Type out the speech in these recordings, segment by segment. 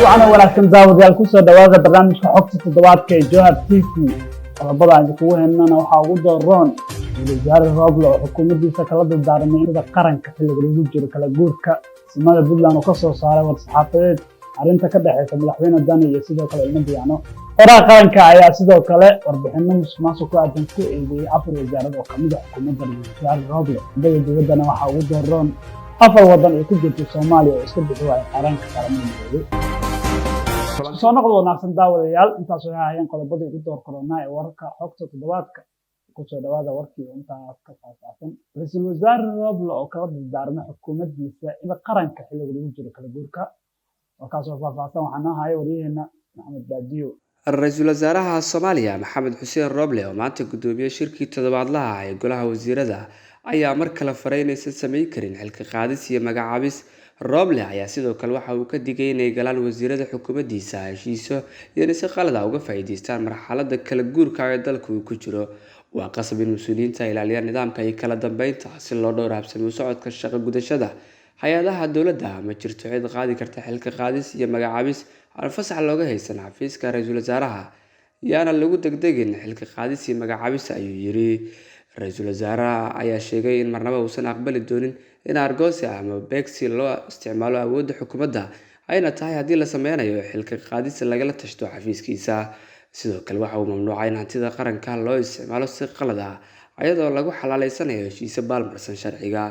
وأنا ولكن داود يالكوسو دواغا برنامج كحوكس تدوات كي جوهر تيفي قلبضا عند كوهن أنا وحاقود الرون والوزارة الرابلة وحكومة دي سكالات الدارمين إذا قرن كفل الوجود كلا جوركا سماذا بودلان وقصو صاري والصحافيات arrinta ka dhaxaysa madaxweyne dani iyo sidoo kale ilmo diyaano qoraa qaranka ayaa sidoo kale warbixino musuqmaasuq ku aadan ku eedeeyay afar wasaarad oo kamid ah xukuumadda wasaarada roble dowladana waxa ugu dooran afar wadan ay ku jirto Soomaaliya oo iska bixi waayay qaranka qaramada soo noqdo wanaagsan daawadayaal intaas oo hayeen qodobada ugu door korona ee wararka xogta toddobaadka ku soo dhawaada warkii intaas ka faahfaahsan ra'iisul wasaare roble oo kala dardaarmay xukuumaddiisa in qaranka xilliga lagu jiro kala guurka وكاسو فافاهsan waxaan ahay wariyayna Maxamed Baadiyo Ra'iisul Wasaaraha Soomaaliya Maxamed Xuseen Roble oo maanta gudoomiyay shirkii toddobaadlaha ee golaha wasiirada ayaa mar kale fareynaysa sameey karin xilka qaadis iyo magacaabis Roble ayaa sidoo kale waxa uu ka digay inay galaan wasiirada xukuumaddiisa heshiiso iyo si qalad ah uga faa'iideystaan marxaladda kala guurka ee dalka uu ku jiro waa qasab in mas'uuliyiinta ilaaliyaan nidaamka iyo kala dambeynta si loo dhowro habsami u socodka shaqo gudashada hay-adaha dowladda ma jirto cid qaadi karta xilka qaadis iyo magacaabis aan fasax looga haysan xafiiska ra'iisul wasaaraha yaana lagu degdegin xilka qaadis iyo magacaabis ayuu yiri ra'iisul wasaaraha ayaa sheegay in marnaba uusan aqbali doonin in argoosi ama beegsi loo isticmaalo awoodda xukuumadda ayna tahay haddii la sameynayo xilka qaadis lagala tashto xafiiskiisa sidoo kale waxa uu mamnuucay in hantida qaranka loo isticmaalo si qalad ah iyadoo lagu xalaaleysanayo heshiisyo baalmarsan sharciga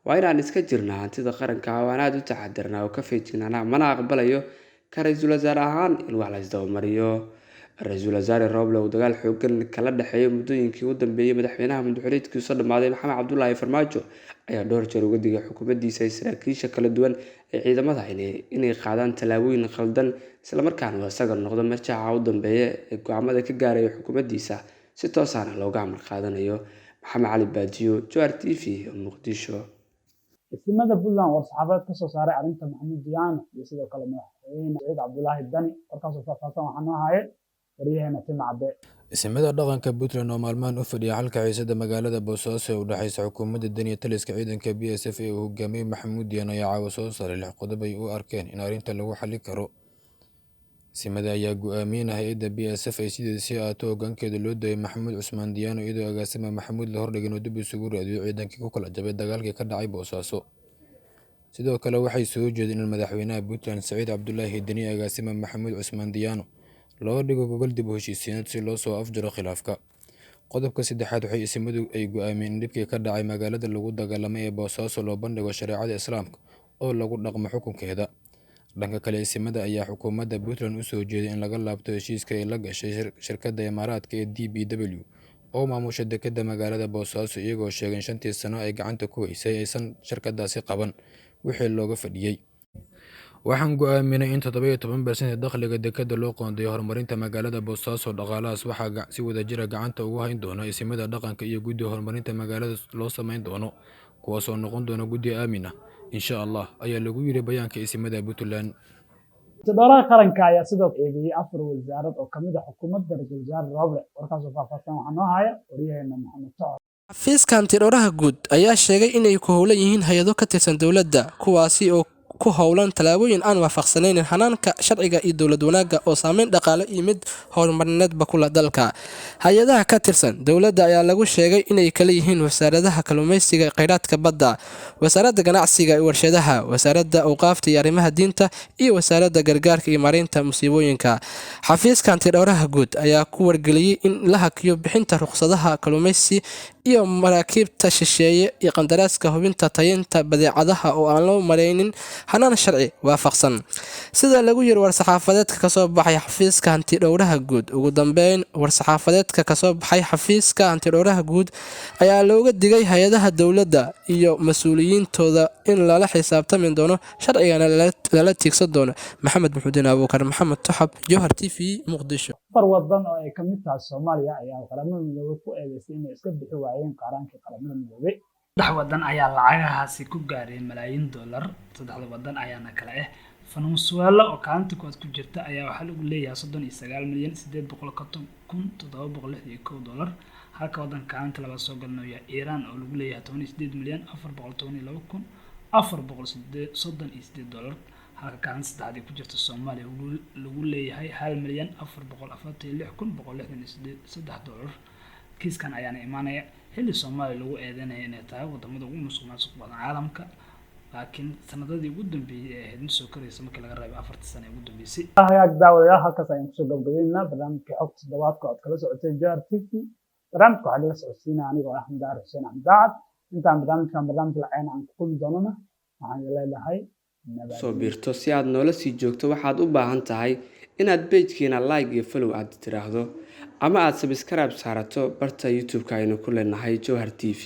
waa inaan iska jirnaa hantida qaranka waan aad u taxadarnaa oo ka feejignaanaa mana aqbalayo ka ra'iisul wasaare ahaan in wax la isdabamariyo ra'iisul wasaare Roble oo dagaal xooggan kala dhaxeeyo muddooyinkii u dambeeyay madaxweynaha madaxweynaha dhamaaday Maxamed Cabdullaahi Farmaajo ayaa dhowr jeer uga digay xukuumaddiisa saraakiisha kala duwan ee ciidamada inay qaadaan tallaabooyin khaldan isla markaana isaga noqdo marjaca u dambeeya ee go'aamada ka gaaray xukuumaddiisa si toos ah looga amar qaadanayo Maxamed Cali Baadiyo Jowhar TV Muqdisho ismada Puntland oo saxaafad ka soo saaray arrinta Maxamed Diyaano iyo sidoo kale madaxweyne Saciid Cabdullaahi Dani warkaas oo faahfaahsan waxaan ahaayeen wariyahana Timacde ismada dhaqanka Puntland oo maalmahan u fadhiya halka xiisada magaalada Boosaaso ee u dhaxaysa xukuumadda Dani iyo taliska ciidanka BSF ee uu hogaamiyay Maxamed Diyaano ayaa caawa soo saaray lix qodob ay u arkeen in arrinta lagu xalli karo ismada ayaa go'aaminaya hay'adda BSF ay sidaasi aato hoggaankeeda loo dayay Maxamed Cusmaan Diyaano iyadoo agaasima Maxamuud la hordhigay dib isugu raadiyo ciidankii ku kala jabay dagaalkii ka dhacay Boosaaso sidoo kale waxay soo jeedeen in madaxweynaha Puntland Saciid Cabdullaahi Dani agaasima Maxamuud Cusmaan Diyaano loo dhigo gogol dib u heshiisiineed si loo soo afjaro khilaafka qodobka saddexaad waxay ismadu ay go'aamiyeen in dhibkii ka dhacay magaalada lagu dagaalamay ee Boosaaso loo bandhigo shareecada Islaamka oo lagu dhaqmo xukunkeeda dhanka kale ismada ayaa xukuumadda Puntland u soo jeeday in laga laabto heshiiska ay la gashay shirkadda Imaaraadka ee DBW oo maamusha dekedda magaalada Boosaaso iyagoo sheegay in 5 sano ay gacanta ku haysay aysan shirkadaasi qaban wixii looga fadhiyay waxaan go'aaminay in 17% dakhliga dekedda loo qoondeeyo horumarinta magaalada Boosaaso dhaqaalahaas waxaa si wadajir ah gacanta ugu hayn doona ismada dhaqanka iyo guddiga horumarinta magaalada loo sameyn doono kuwaas oo noqon doona guddi aamin ah insha Allah ayaa lagu yiri bayaanka ismada Puntland toddobaadka qaranka ayaa sidoo kale eedeeyay afar wasaarad oo kamid ah xukuumadda ra'iisul wasaare Roble warkaas oo faahfaahsan waxaan ahaayeen wariyahana Maxamed Socod xafiiska hantidhawraha guud ayaa sheegay inay ku howlan yihiin hay'ado ka tirsan dowladda kuwaasi oo ku howlan talaabooyin aan waafaqsanayn hanaanka sharciga iyo dowlad wanaagga oo saameyn dhaqaale iyo mid horumarineedba ku leh dalka hay'adaha ka tirsan dowladda ayaa lagu sheegay inay kala yihiin wasaaradaha kalluumeysiga kheyraadka badda wasaaradda ganacsiga iyo warshadaha wasaaradda awqaafta iyo arrimaha diinta iyo wasaaradda gargaarka iyo maareynta musiibooyinka xafiiska hantidhawraha guud ayaa ku wargeliyay in la hakiyo bixinta ruqsadaha kalluumeysi iyo maraakiibta shisheeye iyo qandaraaska hubinta tayeynta badeecadaha oo aan loo mareynin hanaan sharci waafaqsan sida lagu yiri war-saxaafadeedka ka soo baxay xafiiska hantidhawraha guud ugu dambeyn war-saxaafadeedka ka soo baxay xafiiska hantidhawraha guud ayaa looga digay hay'adaha dowladda iyo mas'uuliyiintooda in lala xisaabtami doono sharcigana lala tiigsan doono Maxamed Muxuudin Abuukar Maxamed Taxab Jowhar TV Muqdisho afar wadan oo ay ka mid tahay Soomaaliya ayaa qaramada midoobay ku eedeysay inay iska bixi waayeen qaranka qaramada midoobay saddex wadan ayaa lacagahaasi ku gaaray malaayiin dollar saddexda wadan ayaana kala ah Venezuela oo kaalinta koowaad ku jirta ayaa waxa lagu leeyahay 39,810,761 dollar halka wadanka kaalinta labaad soo galnaya Iran oo lagu leeyahay 18,412,438 dollar halka kaalin saddexaad ay ku jirto Soomaaliya lagu leeyahay $1,446,363. Kiiskan ayaana imaanaya xilli Soomaaliya lagu eedeynaya inay tahay wadamada ugu musuqmaasuq badan caalamka, laakiin sanadadii ugu dambeeyay ee ahayd mid soo koraysa markii laga reebo 4 sano ee ugu dambeysay. Hagaag daawadayaal, halkaas ayaan kusoo gabagabeynaa barnaamijka xogta toddobaadka oo aad kala socotay JR TV. barnaamijka waxaa laga socodsiinaya anigoo ah Xamdaar Xuseen Axmed. intaan barnaamij lacayna aan ku kulmi doonana waxaan leedahay soo biirto si aad noola sii joogto waxaad u baahan tahay inaad page-keena like iyo follow aad tiraahdo ama aad subscribe saarato barta YouTube-ka aynu ku leenahay Jowhar TV.